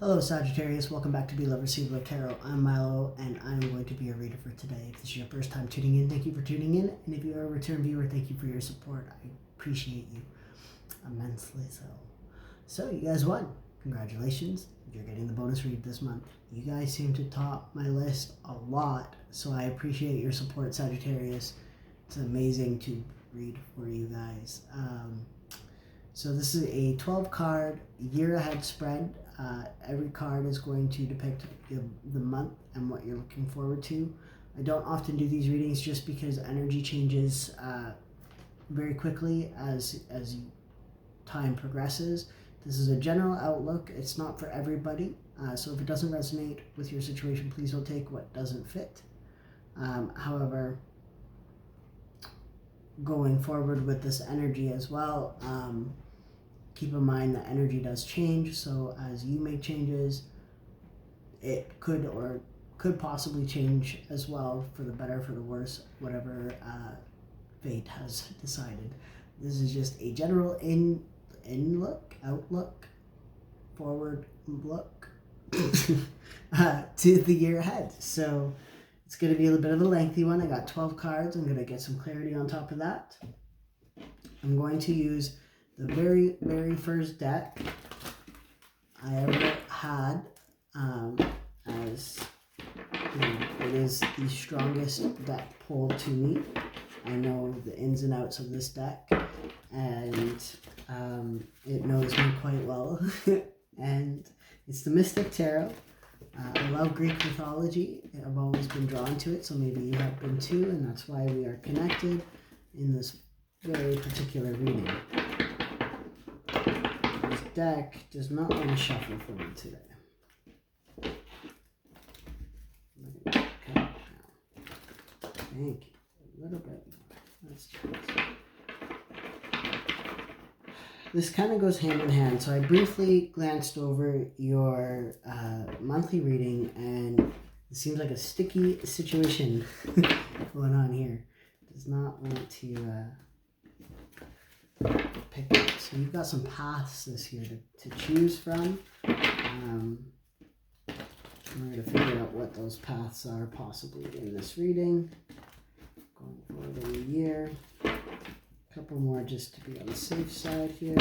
Hello Sagittarius, welcome back to Be Love Receive Love Tarot. I'm Milo and I'm going to be your reader for today. If this is your first time tuning in, thank you for tuning in. And if you are a return viewer, thank you for your support. I appreciate you immensely so. So you guys won. Congratulations. You're getting the bonus read this month. You guys seem to top my list a lot, so I appreciate your support, Sagittarius. It's amazing to read for you guys. So this is a 12 card year ahead spread. Every card is going to depict the month and what you're looking forward to. I don't often do these readings just because energy changes very quickly as time progresses. This is a general outlook. It's not for everybody. So if it doesn't resonate with your situation, please don't take what doesn't fit. However, going forward with this energy as well, keep in mind that energy does change, so as you make changes, it could possibly change as well, for the better, for the worse, whatever fate has decided. This is just a general outlook, forward look to the year ahead. So it's going to be a little bit of a lengthy one. I got 12 cards. I'm going to get some clarity on top of that. I'm going to use the very first deck I ever had, as it is the strongest deck pulled to me. I know the ins and outs of this deck, and it knows me quite well. And it's the Mystic Tarot. I love Greek mythology. I've always been drawn to it, so maybe you have been too, and that's why we are connected in this very particular reading. This deck does not want to shuffle for me today. Okay, now. Thank you. A little bit more. Let's do this. This kind of goes hand in hand. So I briefly glanced over your monthly reading, and it seems like a sticky situation going on here. Does not want to pick up. So you've got some paths this year to choose from. We're going to figure out what those paths are possibly in this reading. Going forward in the year. A couple more just to be on the safe side here.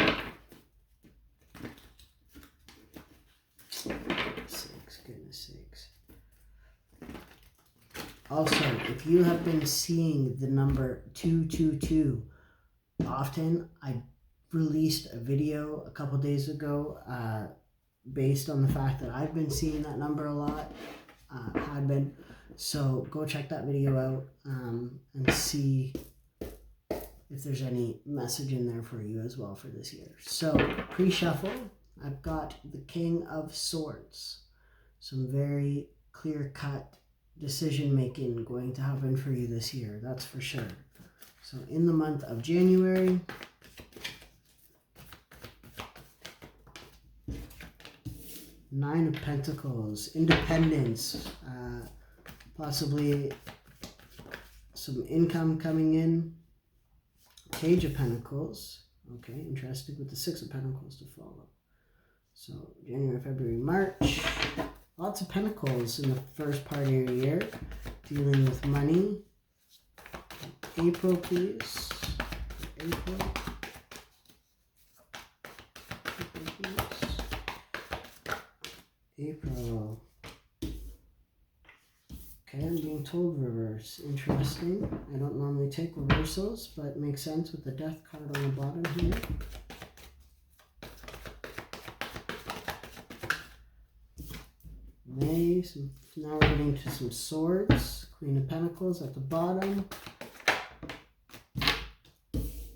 Goodness sakes. Also, if you have been seeing the number 222 often, I released a video a couple days ago based on the fact that I've been seeing that number a lot, had been. So go check that video out and see if there's any message in there for you as well for this year. So pre-shuffle, I've got the King of Swords. Some very clear-cut decision making going to happen for you this year, that's for sure. So in the month of January, Nine of Pentacles, independence, possibly some income coming in. Page of Pentacles, okay, interesting, with the Six of Pentacles to follow. So January, February, March, lots of Pentacles in the first part of your year, dealing with money. April, please. April. April. Okay, I'm being told reverse. Interesting. I don't normally take reversals, but it makes sense with the Death card on the bottom here. May. Now we're getting to some swords. Queen of Pentacles at the bottom.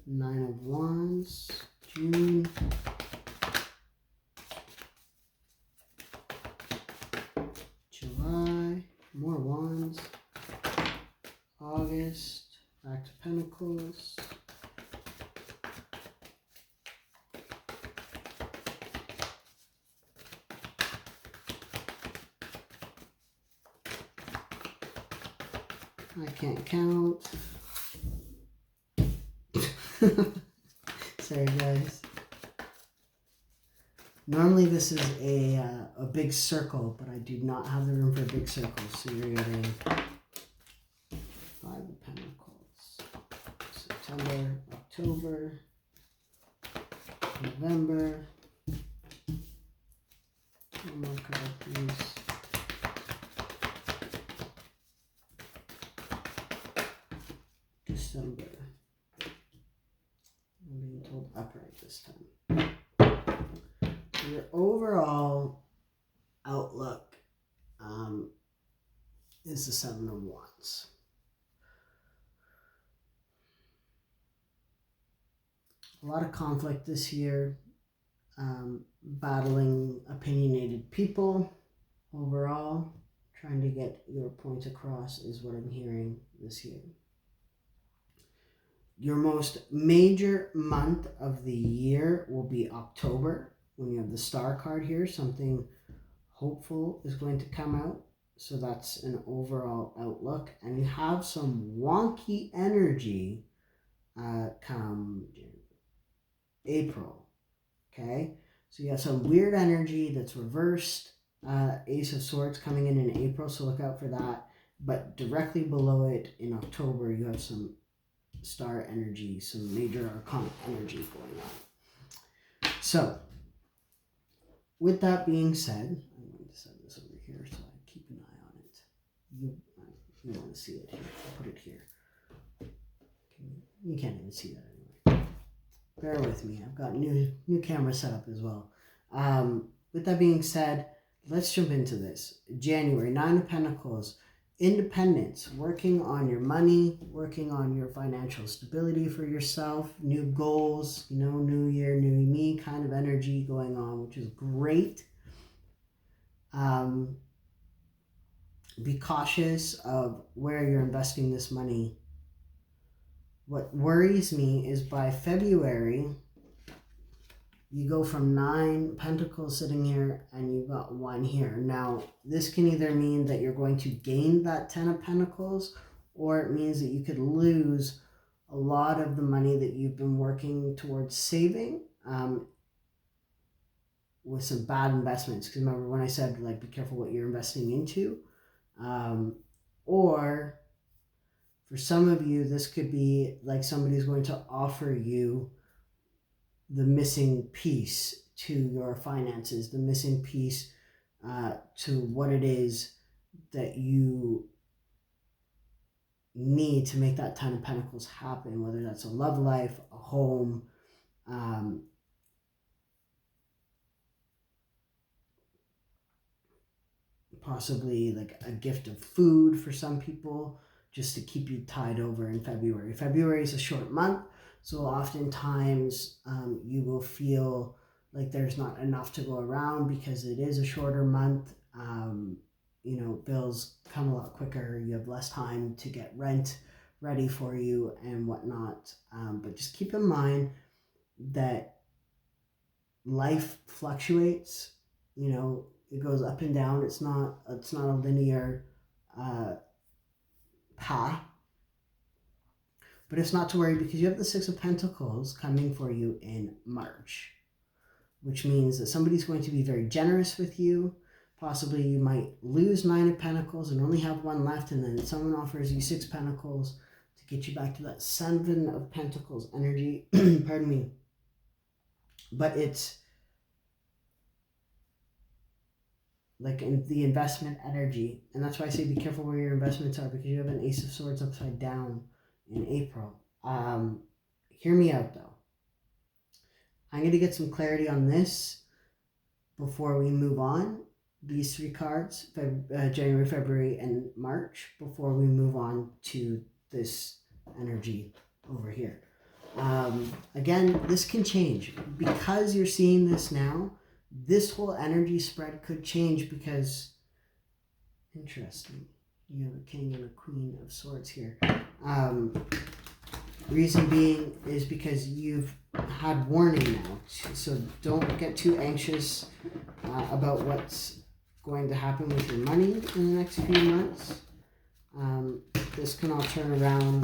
Nine of Wands. June. July. More Wands. August. Back to Pentacles. I can't count. Sorry guys. Normally this is a big circle, but I do not have the room for a big circle. So you're getting 5 of Pentacles. September, October, November. One more card, please. December. I'm being told upright this time. Your overall outlook is the 7 of Wands. A lot of conflict this year, battling opinionated people overall, trying to get your point across is what I'm hearing this year. Your most major month of the year will be October, when you have the Star card here. Something hopeful is going to come out. So that's an overall outlook. And you have some wonky energy come April. Okay? So you have some weird energy that's reversed. Ace of Swords coming in April, so look out for that. But directly below it in October, you have some Star energy, some major arcana energy going on. So, with that being said, I'm going to set this over here so I keep an eye on it. You want to see it here. I'll put it here. You can't even see that anyway. Bear with me. I've got new camera set up as well. With that being said, let's jump into this. January, 9 of Pentacles. Independence, working on your money, working on your financial stability for yourself, new goals, new year, new me kind of energy going on, which is great. Be cautious of where you're investing this money. What worries me is by February, you go from 9 Pentacles sitting here and you've got 1 here. Now, this can either mean that you're going to gain that 10 of Pentacles, or it means that you could lose a lot of the money that you've been working towards saving with some bad investments. Because remember when I said, like, be careful what you're investing into. Or for some of you, this could be like somebody's going to offer you the missing piece to your finances, the missing piece to what it is that you need to make that 10 of Pentacles happen, whether that's a love life, a home, possibly like a gift of food for some people, just to keep you tied over in February. February is a short month, so oftentimes you will feel like there's not enough to go around because it is a shorter month. Bills come a lot quicker. You have less time to get rent ready for you and whatnot. But just keep in mind that life fluctuates. It goes up and down. It's not a linear path. But it's not to worry because you have the 6 of Pentacles coming for you in March, which means that somebody's going to be very generous with you. Possibly you might lose 9 of Pentacles and only have 1 left, and then someone offers you 6 Pentacles to get you back to that 7 of Pentacles energy. Pardon me. But it's like in the investment energy, and that's why I say be careful where your investments are, because you have an Ace of Swords upside down in April. Hear me out though. I'm going to get some clarity on this before we move on. These 3 cards, January, February, and March, before we move on to this energy over here. Again, this can change. Because you're seeing this now, this whole energy spread could change because, interesting, you have a King and a Queen of Swords here. Reason being is because you've had warning now, so don't get too anxious about what's going to happen with your money in the next few months. This can all turn around.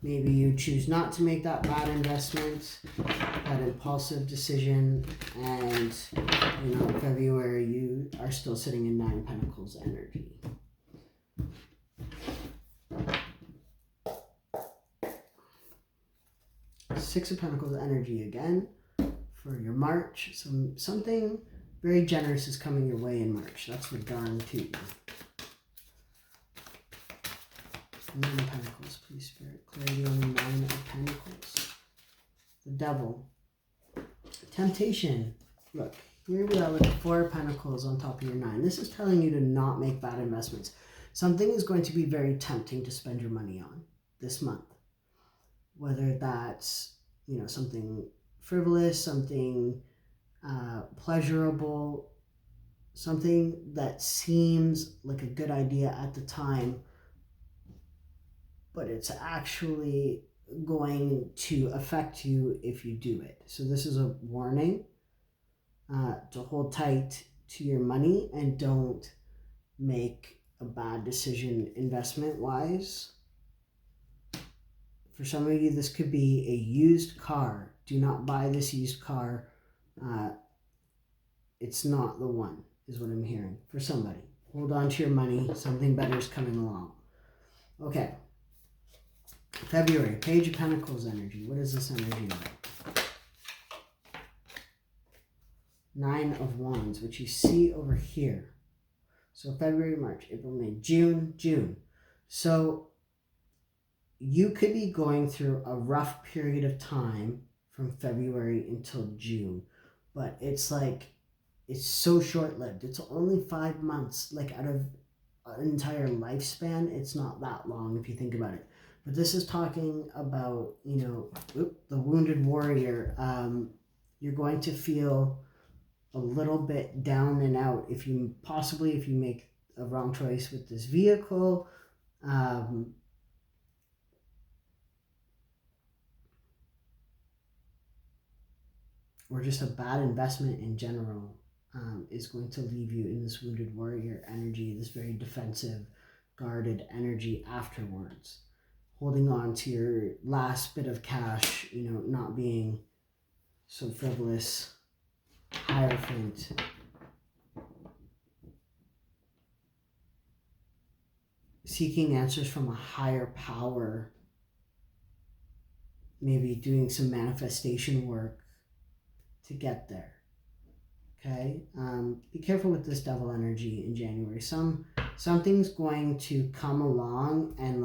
Maybe you choose not to make that bad investment, that impulsive decision, and February you are still sitting in 9 of Pentacles energy. Six of Pentacles energy again for your March. Something very generous is coming your way in March. That's for darn too. 9 of Pentacles, please, Spirit. Clarity on the 9 of Pentacles. The Devil. Temptation. Look, here we are with the 4 of Pentacles on top of your 9. This is telling you to not make bad investments. Something is going to be very tempting to spend your money on this month. Whether that's, something frivolous, something pleasurable, something that seems like a good idea at the time, but it's actually going to affect you if you do it. So this is a warning to hold tight to your money and don't make a bad decision investment-wise. For some of you, this could be a used car. Do not buy this used car. It's not the one, is what I'm hearing. For somebody. Hold on to your money. Something better is coming along. Okay. February, Page of Pentacles energy. What is this energy like? 9 of Wands, which you see over here. So February, March, April, May, June. So you could be going through a rough period of time from February until June, but it's so short-lived. It's only 5 months, out of an entire lifespan. It's not that long if you think about it. But this is talking about, the wounded warrior. You're going to feel a little bit down and out if you make a wrong choice with this vehicle. Or just a bad investment in general is going to leave you in this wounded warrior energy, this very defensive, guarded energy afterwards. Holding on to your last bit of cash, not being so frivolous. Hierophant. Seeking answers from a higher power. Maybe doing some manifestation work to get there. Okay, be careful with this devil energy in January. Something's going to come along and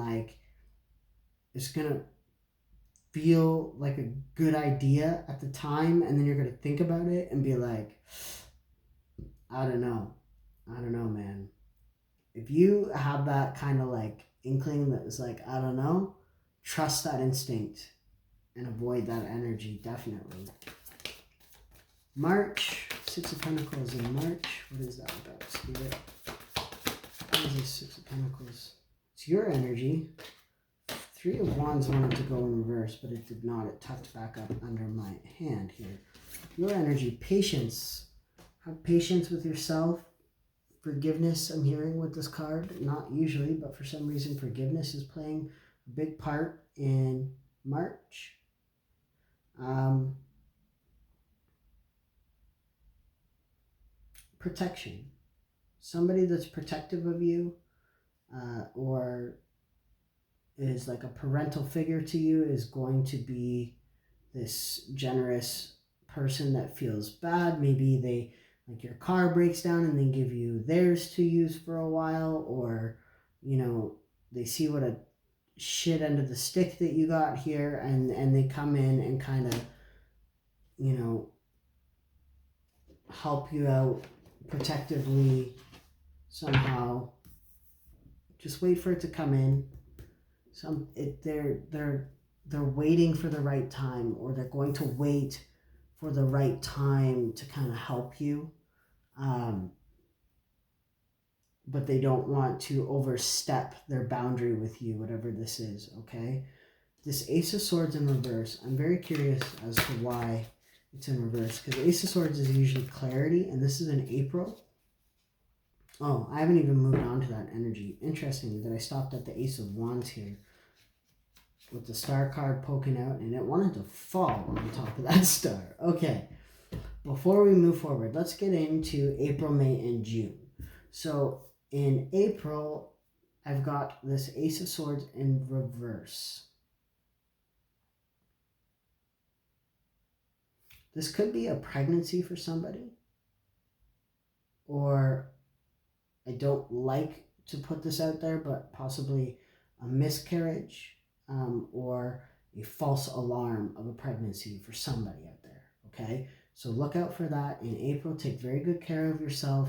it's gonna feel like a good idea at the time, and then you're gonna think about it and be like, I don't know, man. If you have that kind of inkling that is I don't know, trust that instinct and avoid that energy, definitely. March, 6 of Pentacles in March. What is that about, Spirit? What is this 6 of Pentacles? It's your energy. 3 of Wands wanted to go in reverse, but it did not. It tucked back up under my hand here. Your energy, patience. Have patience with yourself. Forgiveness, I'm hearing with this card. Not usually, but for some reason, forgiveness is playing a big part in March. Protection. Somebody that's protective of you or is like a parental figure to you is going to be this generous person that feels bad. Maybe they your car breaks down and they give you theirs to use for a while, or they see what a shit end of the stick that you got here, and they come in and kind of help you out protectively somehow. Just wait for it to come in. They're waiting for the right time, or they're going to wait for the right time to kind of help you, but they don't want to overstep their boundary with you, whatever this is. Okay, this Ace of Swords in reverse, I'm very curious as to why it's in reverse, because Ace of Swords is usually clarity, and this is in April. Oh, I haven't even moved on to that energy. Interesting that I stopped at the Ace of Wands here. with the star card poking out, and it wanted to fall on top of that star. Okay, before we move forward, let's get into April, May, and June. So in April, I've got this Ace of Swords in reverse. This could be a pregnancy for somebody, or I don't like to put this out there, but possibly a miscarriage, or a false alarm of a pregnancy for somebody out there. Okay, so look out for that in April. Take very good care of yourself.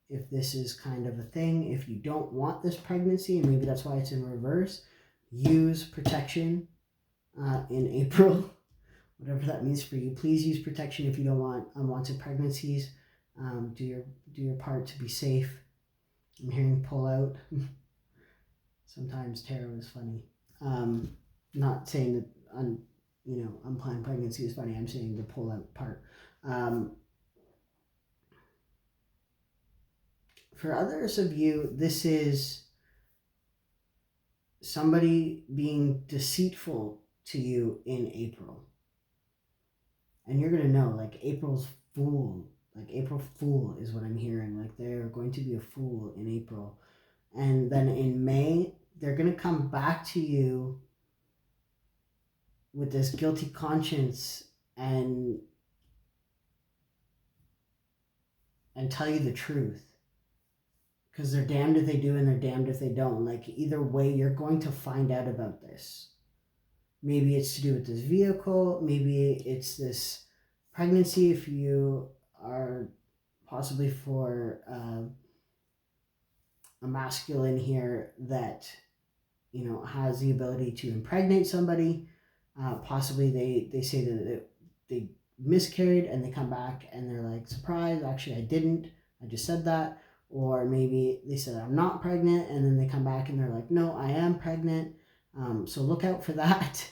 If this is kind of a thing, if you don't want this pregnancy, and maybe that's why it's in reverse, use protection in April, whatever that means for you. Please use protection if you don't want unwanted pregnancies. Do your part to be safe. I'm hearing pull out. Sometimes tarot is funny. Not saying that unplanned pregnancy is funny. I'm saying the pull out part. For others of you, this is somebody being deceitful to you in April. And you're going to know, like, April Fool is what I'm hearing. Like, they're going to be a fool in April. And then in May, they're going to come back to you with this guilty conscience and tell you the truth. Because they're damned if they do and they're damned if they don't. Like, either way, you're going to find out about this. Maybe it's to do with this vehicle. Maybe it's this pregnancy if you are possibly for a masculine here that, has the ability to impregnate somebody. Possibly they say that they miscarried and they come back and they're like, surprise, actually I didn't. I just said that. Or maybe they said, I'm not pregnant, and then they come back and they're like, no, I am pregnant. So look out for that.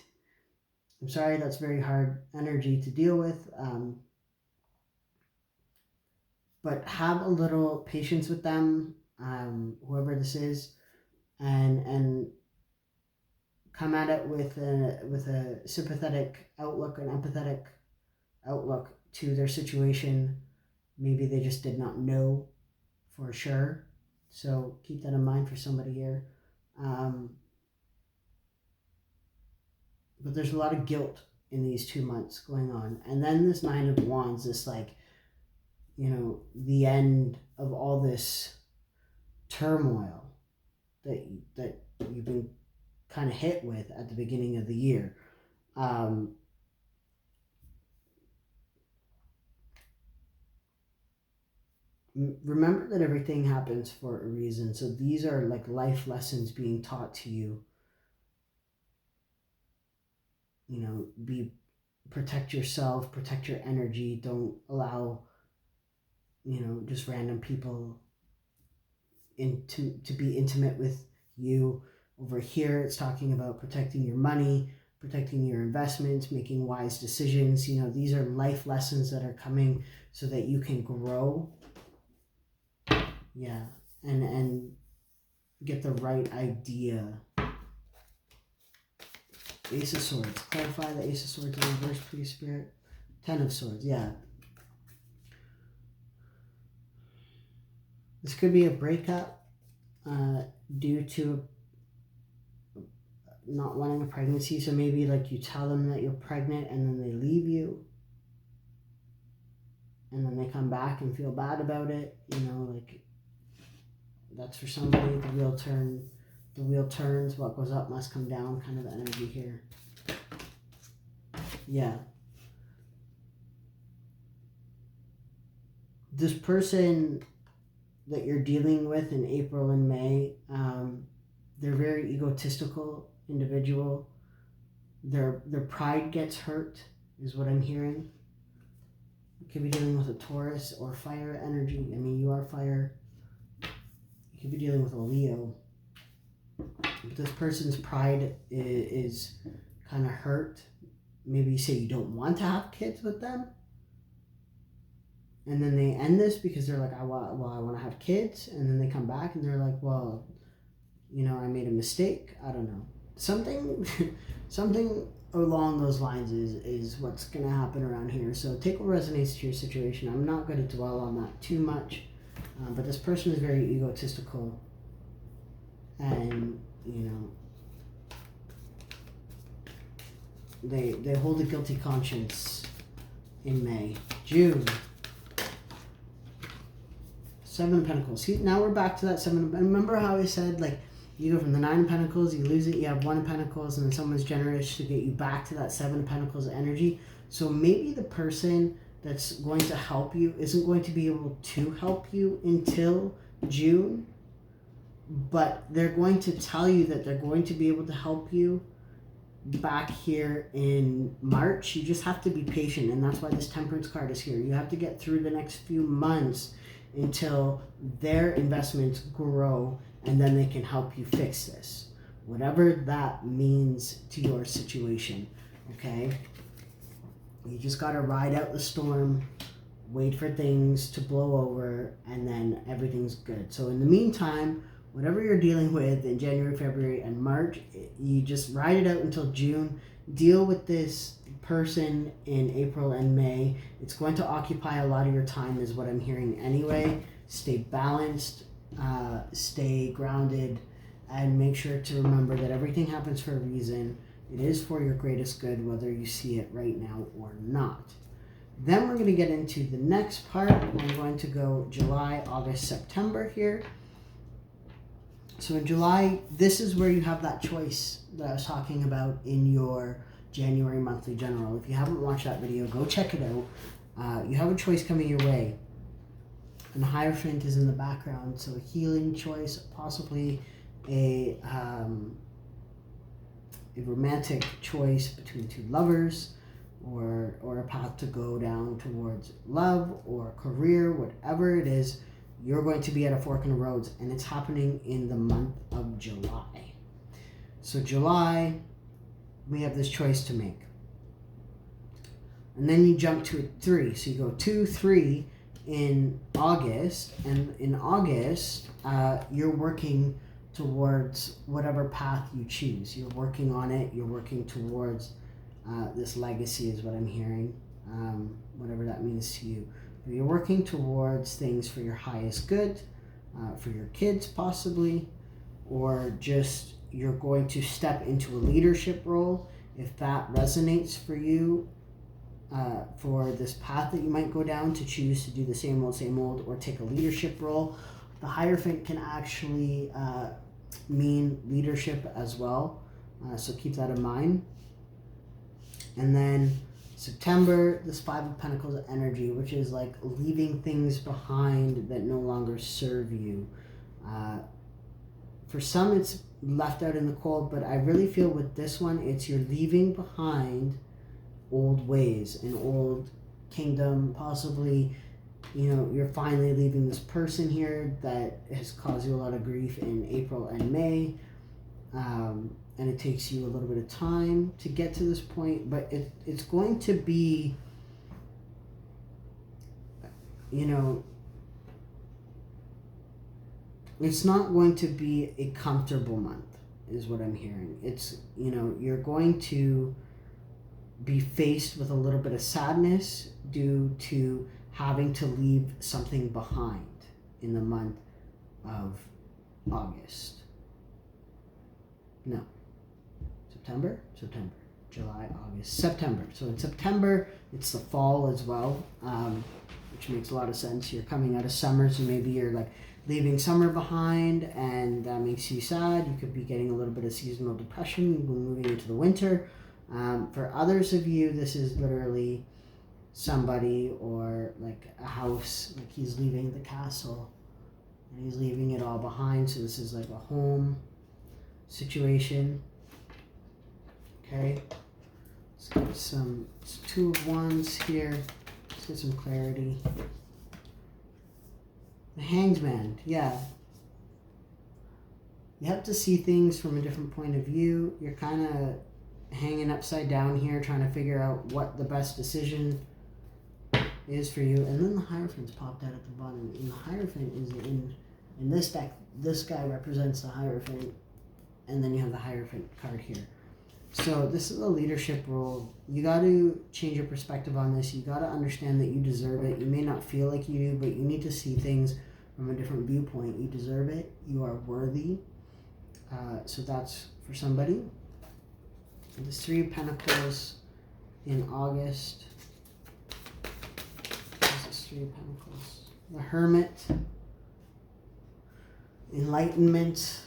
I'm sorry, that's very hard energy to deal with. But have a little patience with them, whoever this is, and come at it with a sympathetic outlook, an empathetic outlook to their situation. Maybe they just did not know for sure. So keep that in mind for somebody here. But there's a lot of guilt in these 2 months going on. And then this Nine of Wands, this the end of all this turmoil that you've been kind of hit with at the beginning of the year. Remember that everything happens for a reason. So these are like life lessons being taught to you. Protect yourself, protect your energy. Don't allow, just random people to be intimate with you. Over here, it's talking about protecting your money, protecting your investments, making wise decisions. These are life lessons that are coming so that you can grow. Yeah, and get the right idea. Ace of Swords. Clarify the Ace of Swords in reverse, please, Spirit. 10 of Swords, yeah. This could be a breakup due to not wanting a pregnancy. So maybe like you tell them that you're pregnant and then they leave you. And then they come back and feel bad about it. That's for somebody. The wheel turns. What goes up must come down, kind of energy here. Yeah. This person that you're dealing with in April and May, they're very egotistical individual. Their pride gets hurt, is what I'm hearing. You could be dealing with a Taurus or fire energy. I mean, you are fire. You could be dealing with a Leo. But this person's pride is kind of hurt. Maybe you say you don't want to have kids with them. And then they end this because they're like, I want to have kids. And then they come back and they're like, well, I made a mistake. I don't know. something something along those lines is what's going to happen around here. So take what resonates to your situation. I'm not going to dwell on that too much, but this person is very egotistical, and they hold a guilty conscience in May. June, Seven of Pentacles. See, now we're back to that Seven. Remember how I said, like, you go from the Nine of Pentacles, you lose it, you have One of Pentacles, and then someone's generous to get you back to that Seven of Pentacles energy. So maybe the person that's going to help you isn't going to be able to help you until June, but they're going to tell you that they're going to be able to help you back here in March. You just have to be patient, and that's why this Temperance card is here. You have to get through the next few months until their investments grow, and then they can help you fix this, whatever that means to your situation. Okay, you just got to ride out the storm, wait for things to blow over, and then everything's good. So in the meantime, whatever you're dealing with in January, February, and March, you just ride it out until June. Deal with this person in April and May. It's going to occupy a lot of your time, is what I'm hearing anyway. Stay balanced, stay grounded, and make sure to remember that everything happens for a reason. It is for your greatest good, whether you see it right now or not. Then we're going to get into the next part. I'm going to go July, August, September here. So in July, this is where you have that choice that I was talking about in your January monthly general. If you haven't watched that video, go check it out. You have a choice coming your way. And the Hierophant is in the background, so a healing choice, possibly a romantic choice between two lovers, or a path to go down towards love or career, whatever it is. You're going to be at a fork in the roads, and it's happening in the month of July. So July, we have this choice to make. And then you jump to 3. So you go 2, 3 in August, and in August, you're working towards whatever path you choose. You're working on it. You're working towards this legacy is what I'm hearing, whatever that means to you. You're working towards things for your highest good, for your kids possibly, or just you're going to step into a leadership role if that resonates for you, for this path that you might go down, to choose to do the same old, or take a leadership role. The Hierophant can actually mean leadership as well, so keep that in mind. And then September, this Five of Pentacles energy, which is like leaving things behind that no longer serve you. For some, it's left out in the cold, but I really feel with this one, it's you're leaving behind old ways, an old kingdom, possibly, you're finally leaving this person here that has caused you a lot of grief in April and May. And it takes you a little bit of time to get to this point, but it's going to be, it's not going to be a comfortable month, is what I'm hearing. It's, you're going to be faced with a little bit of sadness due to having to leave something behind in the month of August. No. September, July, August, September. So in September, it's the fall as well, which makes a lot of sense. You're coming out of summer, so maybe you're like leaving summer behind, and that makes you sad. You could be getting a little bit of seasonal depression when moving into the winter. For others of you, this is literally somebody, or like a house, like he's leaving the castle and he's leaving it all behind. So this is like a home situation. Okay, let's get some Two of Wands here. Let's get some clarity. The Hanged Man, yeah. You have to see things from a different point of view. You're kind of hanging upside down here, trying to figure out what the best decision is for you. And then the Hierophant's popped out at the bottom. And the Hierophant is in this deck. This guy represents the Hierophant. and then you have the Hierophant card here. So this is a leadership role. You got to change your perspective on this. You got to understand that you deserve it. You may not feel like you do, but you need to see things from a different viewpoint. You deserve it. You are worthy. So that's for somebody. The Three of Pentacles in August. This is Three of Pentacles. The Hermit. Enlightenment.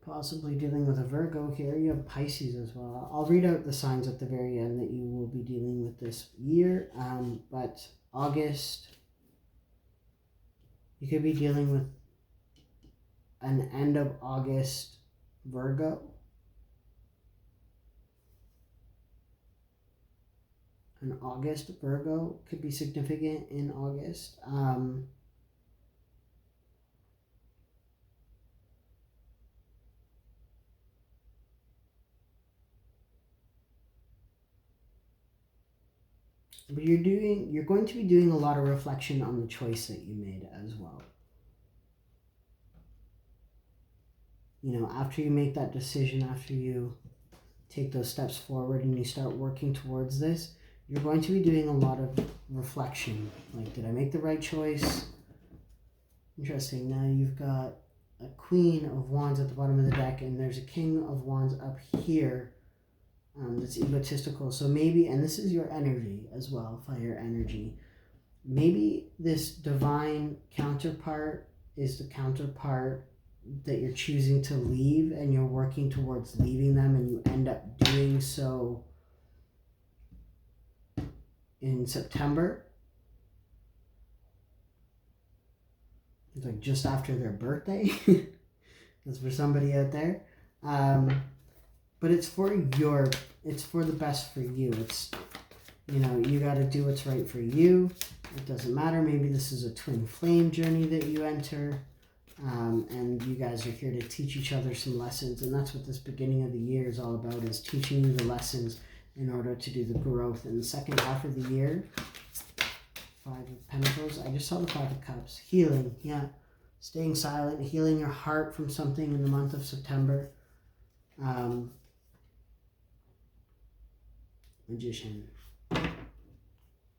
Possibly dealing with a Virgo here. You have Pisces as well. I'll read out the signs at the very end that you will be dealing with this year. But August, you could be dealing with an end of August Virgo. An August Virgo could be significant in August. But you're going to be doing a lot of reflection on the choice that you made as well. You know, after you make that decision, after you take those steps forward and you start working towards this, you're going to be doing a lot of reflection. Like, did I make the right choice? Interesting. Now you've got a Queen of Wands at the bottom of the deck, and there's a King of Wands up here. That's egotistical. So maybe, and this is your energy as well, fire energy. Maybe this divine counterpart is the counterpart that you're choosing to leave, and you're working towards leaving them, and you end up doing so in September. It's like just after their birthday. That's for somebody out there. But it's for the best for you. It's, you know, you got to do what's right for you. It doesn't matter. Maybe this is a twin flame journey that you enter. And you guys are here to teach each other some lessons. And that's what this beginning of the year is all about, is teaching you the lessons in order to do the growth. In the second half of the year, Five of Pentacles. I just saw the Five of Cups. Healing, yeah. Staying silent, healing your heart from something in the month of September. Magician.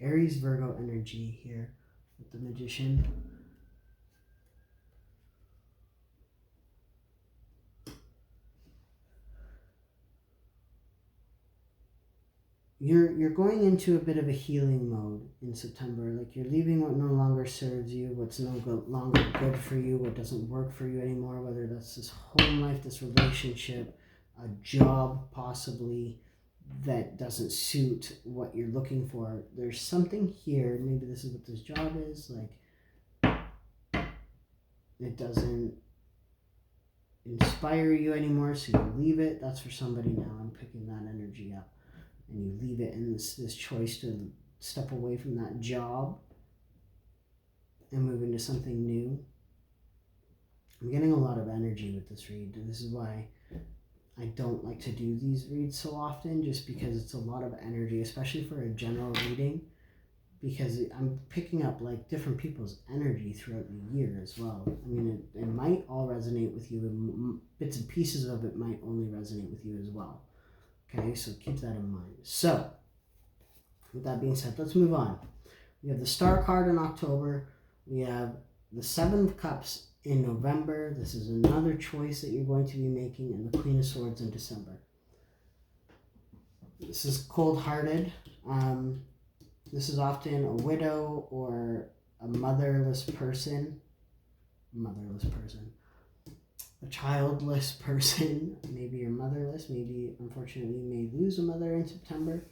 Aries, Virgo energy here with the Magician. You're going into a bit of a healing mode in September. Like, you're leaving what no longer serves you, what's no longer good for you, what doesn't work for you anymore, whether that's this home life, this relationship, a job possibly that doesn't suit what you're looking for. There's something here, maybe this is what this job is, like it doesn't inspire you anymore, so you leave it. That's for somebody now. I'm picking that energy up. And you leave it in this choice to step away from that job and move into something new. I'm getting a lot of energy with this read. This is why I don't like to do these reads so often, just because it's a lot of energy, especially for a general reading, because I'm picking up like different people's energy throughout the year as well. I mean, it might all resonate with you, and bits and pieces of it might only resonate with you as well. Okay, so keep that in mind. So, with that being said, let's move on. We have the Star card in October. We have the Seven of Cups in November. This is another choice that you're going to be making, and the Queen of Swords in December. This is cold-hearted. This is often a widow or a motherless person. A childless person. Maybe you're motherless. Maybe, unfortunately, you may lose a mother in December.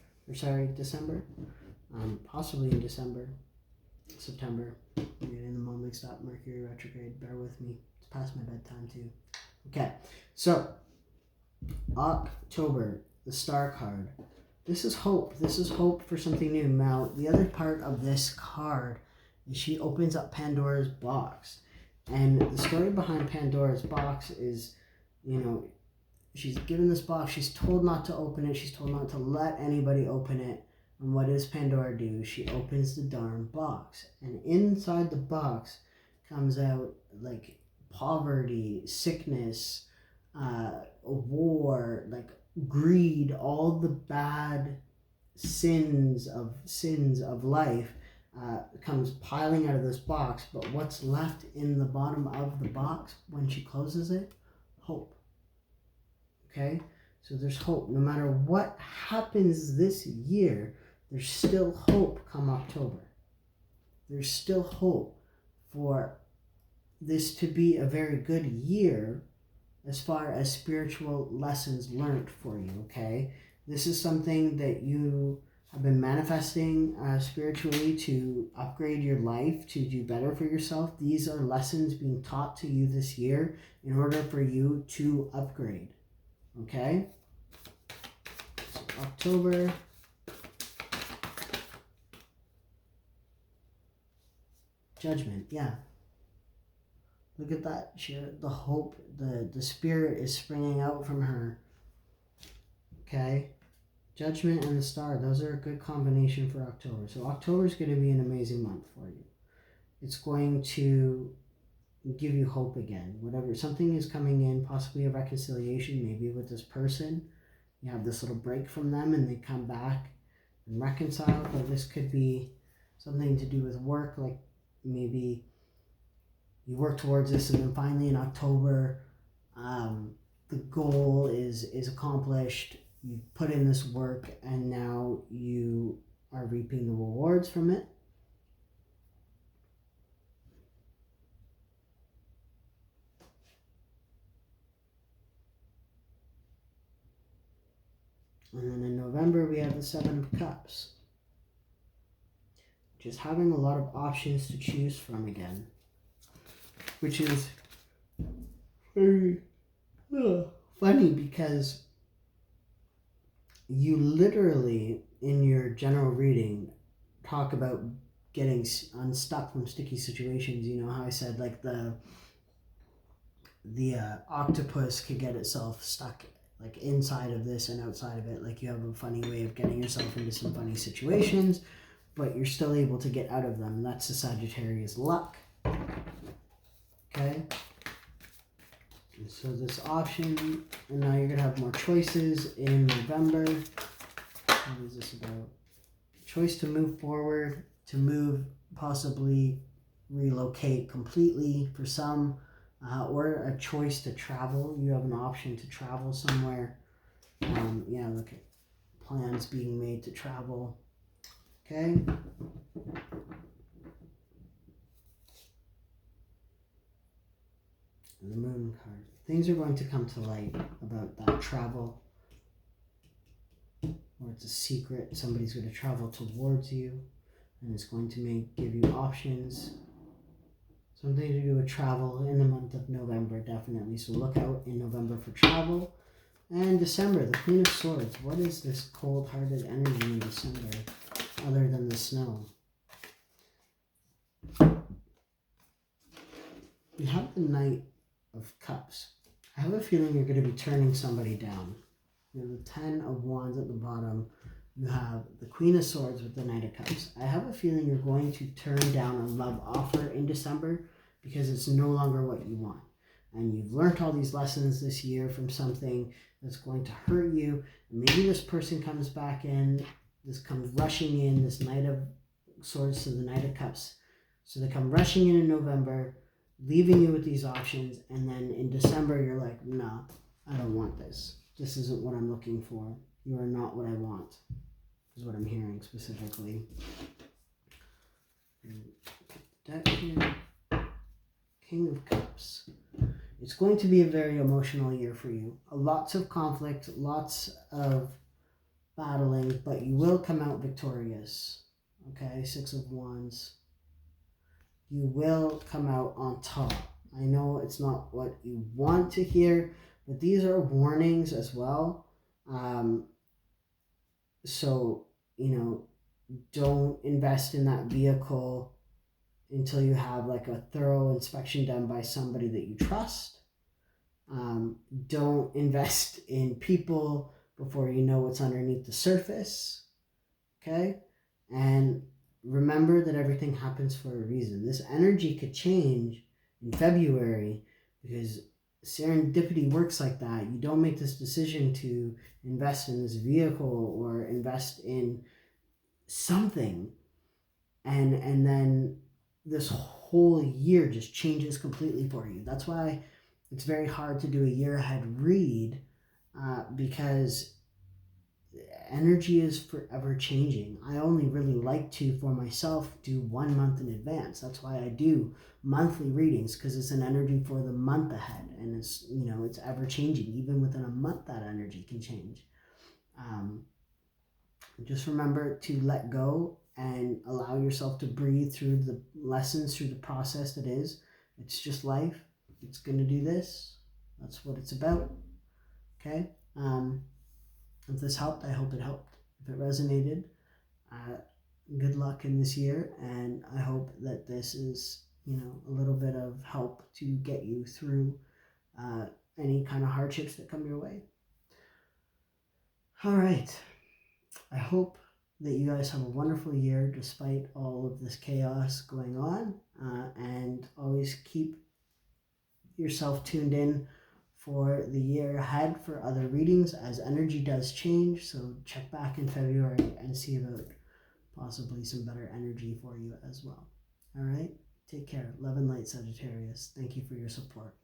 Possibly in September. I'm getting them all mixed up. Mercury retrograde. Bear with me. It's past my bedtime, too. Okay, so October, the Star card. This is hope. This is hope for something new. Now, the other part of this card is she opens up Pandora's box. And the story behind Pandora's box is, you know, she's given this box. She's told not to open it. She's told not to let anybody open it. And what does Pandora do? She opens the darn box. And inside the box comes out, like, poverty, sickness, war, like greed, all the bad sins of life comes piling out of this box. But what's left in the bottom of the box when she closes it? Hope. Okay, so there's hope. No matter what happens this year, there's still hope come October. There's still hope for this to be a very good year as far as spiritual lessons learned for you, okay? This is something that you have been manifesting spiritually to upgrade your life, to do better for yourself. These are lessons being taught to you this year in order for you to upgrade, okay? So October. Judgment, yeah. Look at that. The hope, the spirit is springing out from her. Okay? Judgment and the Star, those are a good combination for October. So October is going to be an amazing month for you. It's going to give you hope again. Whatever, something is coming in, possibly a reconciliation, maybe with this person. You have this little break from them and they come back and reconcile. But this could be something to do with work, like maybe you work towards this and then finally in October the goal is accomplished. You put in this work and now you are reaping the rewards from it. And then in November we have the Seven of Cups, just having a lot of options to choose from again, which is very funny because you literally in your general reading talk about getting unstuck from sticky situations. You know how I said like the octopus could get itself stuck like inside of this and outside of it. Like you have a funny way of getting yourself into some funny situations, but you're still able to get out of them. And that's the Sagittarius luck. Okay. And so this option, and now you're going to have more choices in November. What is this about? Choice to move forward, to move, possibly relocate completely for some, or a choice to travel. You have an option to travel somewhere. Yeah, look at plans being made to travel. Okay. And the Moon card. Things are going to come to light about that travel. Or it's a secret. Somebody's going to travel towards you. And it's going to give you options. Something to do with travel in the month of November, definitely. So look out in November for travel. And December, the Queen of Swords. What is this cold-hearted energy in December other than the snow? You have the Knight of Cups. I have a feeling you're going to be turning somebody down. You have the Ten of Wands at the bottom. You have the Queen of Swords with the Knight of Cups. I have a feeling you're going to turn down a love offer in December because it's no longer what you want. And you've learned all these lessons this year from something that's going to hurt you. And maybe this person comes back in, this comes rushing in, this Knight of Swords to the Knight of Cups. So they come rushing in November, leaving you with these options. And then in December, you're like, no, I don't want this. This isn't what I'm looking for. You are not what I want, is what I'm hearing specifically. Deck here. King of Cups. It's going to be a very emotional year for you. Lots of conflict, lots of battling, but you will come out victorious. Okay, Six of Wands. You will come out on top. I know it's not what you want to hear, but these are warnings as well. So, don't invest in that vehicle until you have like a thorough inspection done by somebody that you trust. Don't invest in people before you know what's underneath the surface. Okay? And remember that everything happens for a reason. This energy could change in February because serendipity works like that. You don't make this decision to invest in this vehicle or invest in something, and then this whole year just changes completely for you. That's why it's very hard to do a year ahead read, because energy is forever changing. I only really like to, for myself, do 1 month in advance. That's why I do monthly readings, because it's an energy for the month ahead, and it's ever changing. Even within a month, that energy can change. Um, just remember to let go and allow yourself to breathe through the lessons, through the process that is. It's just life. It's gonna do this. That's what it's about. Okay. If this helped, I hope it helped. If it resonated, uh, good luck in this year, and I hope that this is, a little bit of help to get you through uh, any kind of hardships that come your way. All right. I hope that you guys have a wonderful year despite all of this chaos going on, and always keep yourself tuned in for the year ahead for other readings, as energy does change. So check back in February and see about possibly some better energy for you as well. All right, take care. Love and light, Sagittarius. Thank you for your support.